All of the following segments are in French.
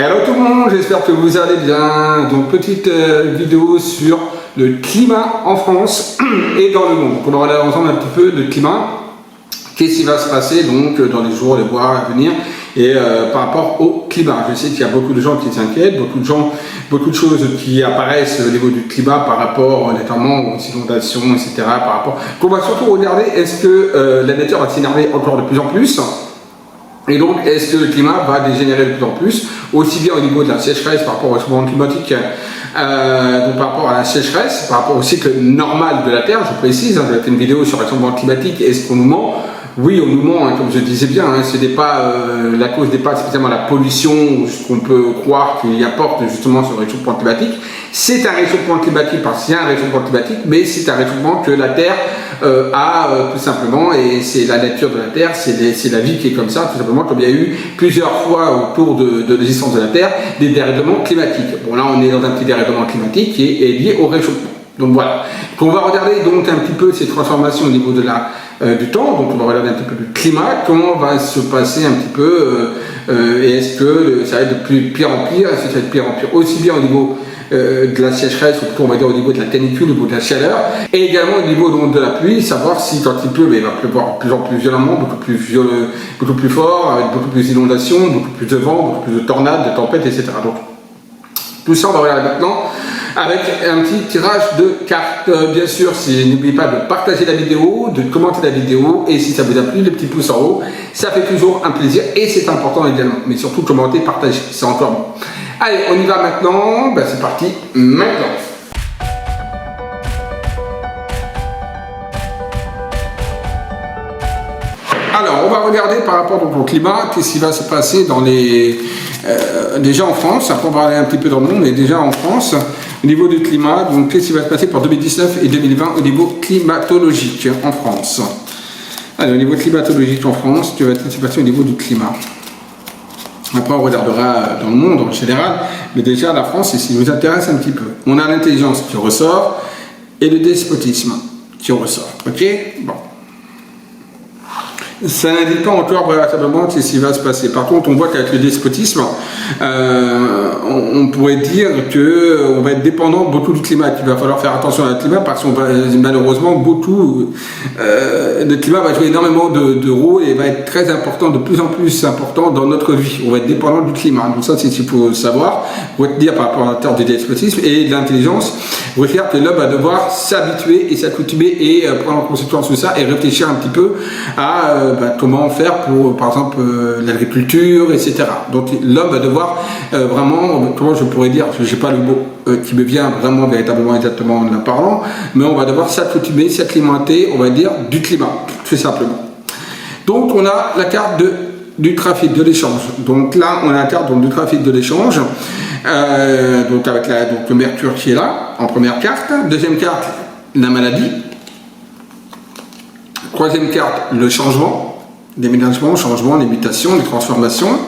Hello tout le monde, j'espère que vous allez bien. Donc petite vidéo sur le climat en France et dans le monde. On va regarder ensemble un petit peu le climat. Qu'est-ce qui va se passer donc dans les jours, les mois à venir et par rapport au climat. Je sais qu'il y a beaucoup de gens qui s'inquiètent, beaucoup de choses qui apparaissent au niveau du climat par rapport notamment aux inondations, etc. Par rapport. On va surtout regarder est-ce que la nature va s'énerver encore de plus en plus. Et donc, est-ce que le climat va dégénérer de plus en plus, aussi bien au niveau de la sécheresse par rapport au changement climatique, donc par rapport à la sécheresse, par rapport au cycle normal de la Terre, je précise, j'ai fait une vidéo sur le changement climatique, est-ce qu'on nous ment? Oui, on nous ment, comme je disais bien, ce n'est pas, la cause n'est pas spécialement la pollution ou ce qu'on peut croire qu'il y apporte justement sur le réchauffement climatique. C'est un réchauffement climatique parce qu'il y a un réchauffement climatique, mais c'est un réchauffement que la Terre a tout simplement, et c'est la nature de la Terre, c'est la vie qui est comme ça, tout simplement, comme il y a eu plusieurs fois autour de l'existence de la Terre, des dérèglements climatiques. Bon là on est dans un petit dérèglement climatique qui est lié au réchauffement. Donc voilà. On va regarder donc un petit peu ces transformations au niveau de du temps, donc on va regarder un petit peu le climat, comment va se passer un petit peu, et est-ce que ça va être de pire en pire, est-ce que ça va être de pire en pire, aussi bien au niveau de la sécheresse, ou plutôt on va dire au niveau de la canicule, au niveau de la chaleur, et également au niveau donc, de la pluie, savoir si quand il pleut, il va pleuvoir de plus en plus violemment, beaucoup plus fort, avec beaucoup plus d'inondations, beaucoup plus de vent, beaucoup plus de tornades, de tempêtes, etc. Donc tout ça on va regarder maintenant avec un petit tirage de cartes. Bien sûr, n'oubliez pas de partager la vidéo, de commenter la vidéo, et si ça vous a plu, le petit pouce en haut, ça fait toujours un plaisir et c'est important également. Mais surtout, commenter, partager, c'est encore bon. Allez, on y va maintenant. C'est parti, maintenant. Alors, on va regarder par rapport donc, au climat, qu'est-ce qui va se passer dans les... déjà en France, après on va aller un petit peu dans le monde, mais déjà en France, au niveau du climat, donc qu'est-ce qui va se passer pour 2019 et 2020 au niveau climatologique en France. Alors, au niveau climatologique en France, tu vas se passer au niveau du climat. Après, on regardera dans le monde en général, mais déjà la France, c'est ce qui nous intéresse un petit peu. On a l'intelligence qui ressort et le despotisme qui ressort. Ok? Bon. Ça n'indique pas encore véritablement ce qui va se passer. Par contre, on voit qu'avec le despotisme, on pourrait dire qu'on va être dépendant beaucoup du climat, qu'il va falloir faire attention au climat parce qu'on va malheureusement le climat va jouer énormément de rôle et va être très important, de plus en plus important dans notre vie. On va être dépendant du climat. Donc ça, c'est ce qu'il faut savoir, retenir par rapport à la terre du despotisme et de l'intelligence, retenir que l'homme va devoir s'habituer et s'accoutumer et prendre en conséquence de ça et réfléchir un petit peu à comment faire pour, par exemple, l'agriculture, etc. Donc l'homme va devoir vraiment, comment je pourrais dire, je n'ai pas le mot qui me vient vraiment véritablement exactement en parlant, mais on va devoir s'accoutumer, s'acclimater, on va dire, du climat, tout simplement. Donc on a la carte du trafic, de l'échange. Donc là, on a la carte du trafic de l'échange, donc avec le Mercure qui est là, en première carte. Deuxième carte, la maladie. Troisième carte, le changement, déménagement, changement, les mutations, les transformations.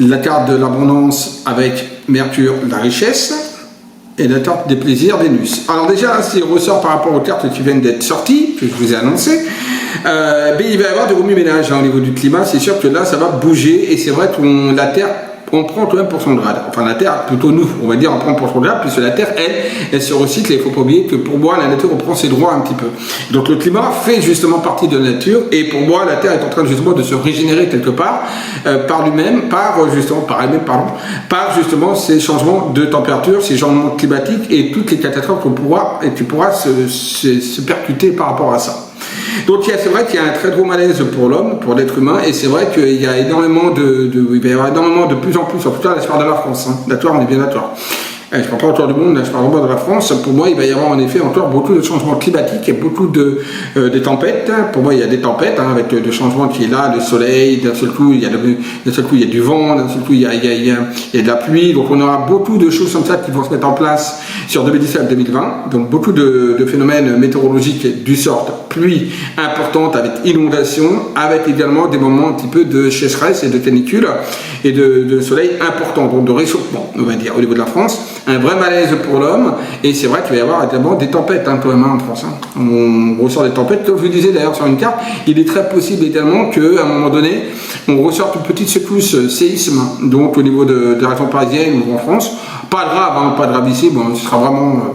La carte de l'abondance avec Mercure, la richesse. Et la carte des plaisirs, Vénus. Alors déjà, s'il ressort par rapport aux cartes qui viennent d'être sorties, que je vous ai annoncé, il va y avoir du remue-ménage au niveau du climat. C'est sûr que là, ça va bouger et c'est vrai que la Terre, on prend quand même pour son grade. Enfin, la Terre, plutôt nous, on va dire, on prend pour son grade, puisque la Terre, elle se recycle et il ne faut pas oublier que pour moi, la nature, on prend ses droits un petit peu. Donc le climat fait justement partie de la nature et pour moi, la Terre est en train justement de se régénérer quelque part par elle-même, par justement ces changements de température, ces changements climatiques et toutes les catastrophes qui pourra se percuter par rapport à ça. Donc c'est vrai qu'il y a un très gros malaise pour l'homme, pour l'être humain, et c'est vrai qu'il y a énormément il va y avoir énormément de plus en plus, en tout cas à la sphère de la France, d'accord, on est bien d'accord. Je ne parle pas autour du monde, je parle vraiment de la France. Pour moi, il va y avoir en effet encore beaucoup de changements climatiques et beaucoup de tempêtes. Pour moi, il y a des tempêtes avec le changement qui est là, le soleil, d'un seul coup, il y a du vent, d'un seul coup, il y a de la pluie. Donc, on aura beaucoup de choses comme ça qui vont se mettre en place sur 2017-2020. Donc beaucoup de phénomènes météorologiques du sort pluie importante avec inondation, avec également des moments un petit peu de sécheresse et de canicule et de soleil important, donc de réchauffement, on va dire, au niveau de la France. Un vrai malaise pour l'homme, et c'est vrai qu'il va y avoir également des tempêtes quand même en France. On ressort des tempêtes, comme je vous disais d'ailleurs sur une carte, il est très possible également qu'à un moment donné, on ressorte une petite secousse séisme, donc au niveau de la région parisienne ou en France. Pas grave, hein, pas grave ici, bon, ce sera vraiment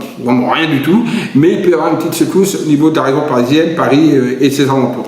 rien du tout, mais il peut y avoir une petite secousse au niveau de la région parisienne, Paris et ses alentours.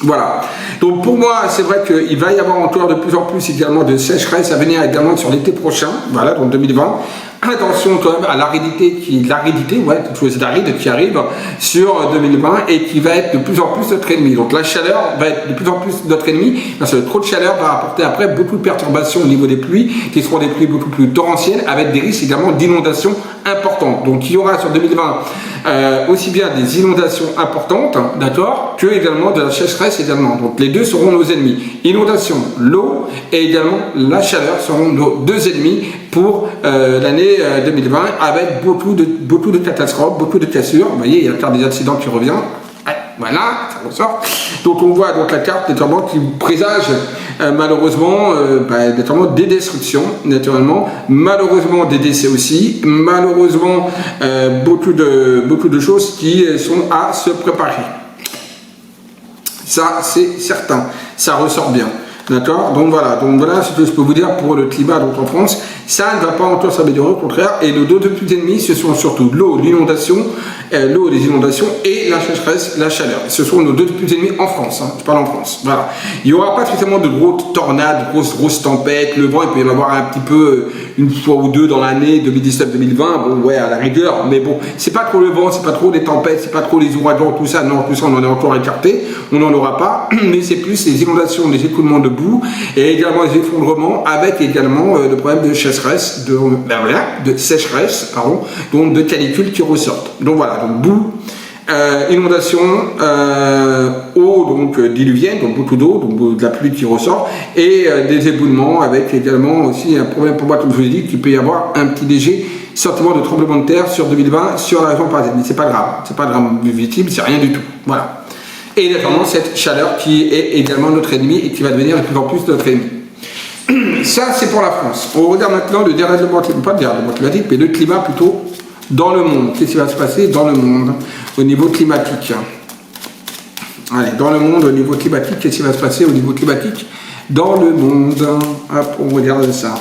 Voilà. Donc pour moi, c'est vrai qu'il va y avoir encore de plus en plus également de sécheresse à venir également sur l'été prochain, voilà, donc 2020. Attention quand même à l'aridité, quelque chose d'aride qui arrive sur 2020 et qui va être de plus en plus notre ennemi. Donc la chaleur va être de plus en plus notre ennemi parce que trop de chaleur va apporter après beaucoup de perturbations au niveau des pluies qui seront des pluies beaucoup plus torrentielles avec des risques également d'inondations importantes. Donc il y aura sur 2020 aussi bien des inondations importantes, d'accord, que également de la sécheresse également. Donc les deux seront nos ennemis. Inondation, l'eau et également la chaleur seront nos deux ennemis pour l'année 2020 avec beaucoup de catastrophes, beaucoup de cassures. Vous voyez, il y a la carte des accidents qui revient. Voilà, ça ressort. Donc on voit donc la carte notamment qui présage malheureusement notamment des destructions, naturellement, malheureusement des décès aussi, malheureusement beaucoup de choses qui sont à se préparer. Ça c'est certain, ça ressort bien. D'accord, donc voilà ce que je peux vous dire pour le climat donc en France. Ça ne va pas encore s'améliorer, au contraire. Et nos deux plus ennemis, ce sont surtout l'eau, l'inondation, l'eau des inondations et la sécheresse, la chaleur. Ce sont nos deux plus ennemis en France. Je parle en France. Voilà. Il n'y aura pas spécialement de grosses tornades, grosses tempêtes. Le vent, il peut y en avoir un petit peu une fois ou deux dans l'année 2019-2020. Bon, ouais, à la rigueur. Mais bon, c'est pas trop le vent, c'est pas trop les tempêtes, c'est pas trop les ouragans, tout ça. Non, tout ça, on en est encore écarté. On n'en aura pas. Mais c'est plus les inondations, les écoulements de boue et également les effondrements avec également le problème de sécheresse, donc de canicule qui ressortent. Donc voilà, donc boue, inondation, eau donc diluvienne, donc beaucoup d'eau, donc de la pluie qui ressort, et des éboulements avec également aussi un problème pour moi, comme je vous l'ai dit, qu'il peut y avoir un petit léger sentiment de tremblement de terre sur 2020 sur la région parisienne. Mais c'est pas grave visible, c'est rien du tout. Voilà. Et notamment cette chaleur qui est également notre ennemi et qui va devenir de plus en plus notre ennemi. Ça, c'est pour la France. On regarde maintenant le dérèglement climatique, pas le dérèglement climatique, mais le climat plutôt dans le monde. Qu'est-ce qui va se passer dans le monde au niveau climatique? Allez, dans le monde au niveau climatique, qu'est-ce qui va se passer au niveau climatique dans le monde? Hop, on regarde ça.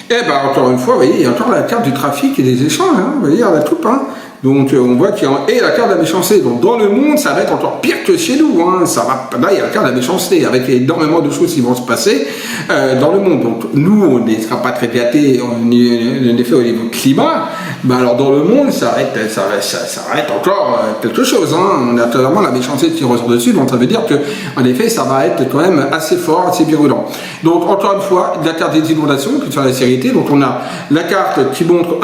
Et bien, encore une fois, vous voyez, il y a encore la carte du trafic et des échanges. Hein, vous voyez, il y a la coupe. Hein. Donc on voit qu'il y a et la carte de la méchanceté. Donc dans le monde, ça va être encore pire que chez nous. Hein. Là, il y a la carte de la méchanceté avec énormément de choses qui vont se passer dans le monde. Donc nous, on ne sera pas très gâtés en effet au niveau climat. Mais alors dans le monde, ça va être encore quelque chose. Hein. On a clairement la méchanceté qui ressort dessus. Donc ça veut dire que en effet, ça va être quand même assez fort, assez virulent. Donc encore une fois, la carte des inondations, puis sur la sécurité. Donc on a la carte qui montre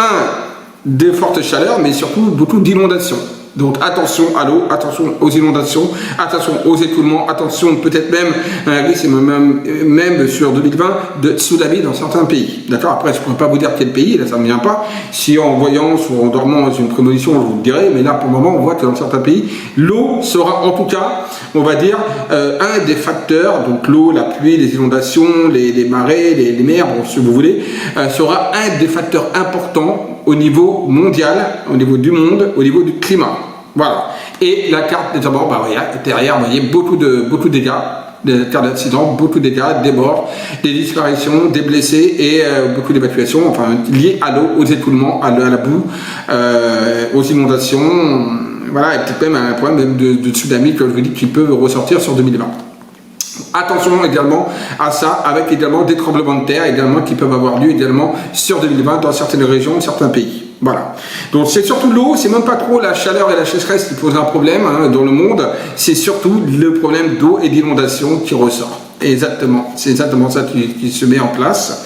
des fortes chaleurs, mais surtout beaucoup d'inondations. Donc attention à l'eau, attention aux inondations, attention aux écoulements, attention peut-être même un risque même sur 2020 de tsunami dans certains pays. D'accord. Après, je ne pourrais pas vous dire quel pays, là ça ne me vient pas. Si en voyant ou en dormant dans une prémonition, je vous le dirai, mais là pour le moment, on voit que dans certains pays, l'eau sera en tout cas, on va dire, un des facteurs, donc l'eau, la pluie, les inondations, les marées, les mers, bon, si vous voulez, sera un des facteurs importants au niveau mondial, au niveau du monde, au niveau du climat. Voilà. Et la carte, notamment, derrière, vous voyez, beaucoup de dégâts, des cartes d'accidents, beaucoup de dégâts, des morts, des disparitions, des blessés et beaucoup d'évacuations, enfin, liées à l'eau, aux écoulements, à la boue, aux inondations, voilà, et peut-être même un problème de tsunami, comme je vous dis, qui peut ressortir sur 2020. Attention également à ça, avec également des tremblements de terre également qui peuvent avoir lieu également sur 2020 dans certaines régions, certains pays. Voilà. Donc c'est surtout l'eau, c'est même pas trop la chaleur et la sécheresse qui posent un problème dans le monde, c'est surtout le problème d'eau et d'inondation qui ressort. Exactement, c'est exactement ça qui se met en place.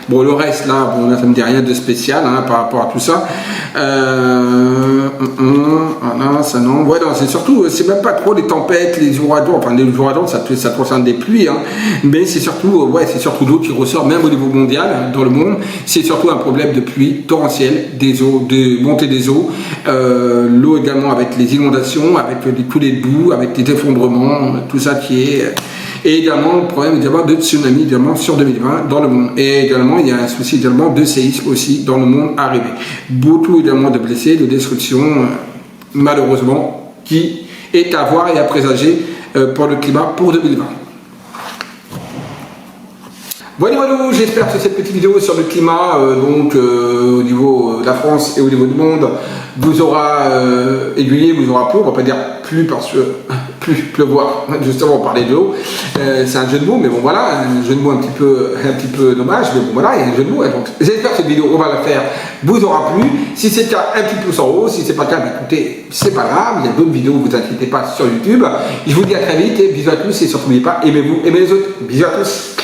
Bon, le reste là, bon, là ça me dit rien de spécial hein, par rapport à tout ça. Voilà, ça non. Ouais, non, c'est surtout, c'est même pas trop les tempêtes, les ouragans. Enfin, les ouragans, ça concerne des pluies, hein, mais c'est surtout, ouais, c'est surtout l'eau qui ressort, même au niveau mondial, dans le monde. C'est surtout un problème de pluie torrentielle, des eaux, de montée des eaux, l'eau également avec les inondations, avec tous les boues, avec les effondrements, tout ça qui est. Et également le problème également de tsunami également sur 2020 dans le monde. Et également il y a un souci également de séisme aussi dans le monde arrivé. Beaucoup également de blessés, de destruction malheureusement qui est à voir et à présager pour le climat pour 2020. Voilà, j'espère que cette petite vidéo sur le climat, au niveau de la France et au niveau du monde, vous aura aiguillé, vous aura plu. On va pas dire plus parce que plus pleuvoir, justement on parlait de l'eau. C'est un jeu de mots, mais bon voilà, un jeu de mots un petit peu dommage, mais bon voilà, il y a un jeu de mots. Donc j'espère que cette vidéo, on va la faire, vous aura plu. Si c'est le cas, un petit pouce en haut. Si c'est pas le cas, écoutez, c'est pas grave, il y a d'autres vidéos, vous inquiétez pas, sur YouTube. Je vous dis à très vite et bisous à tous et surtout n'oubliez pas, aimez-vous, aimez les autres. Bisous à tous.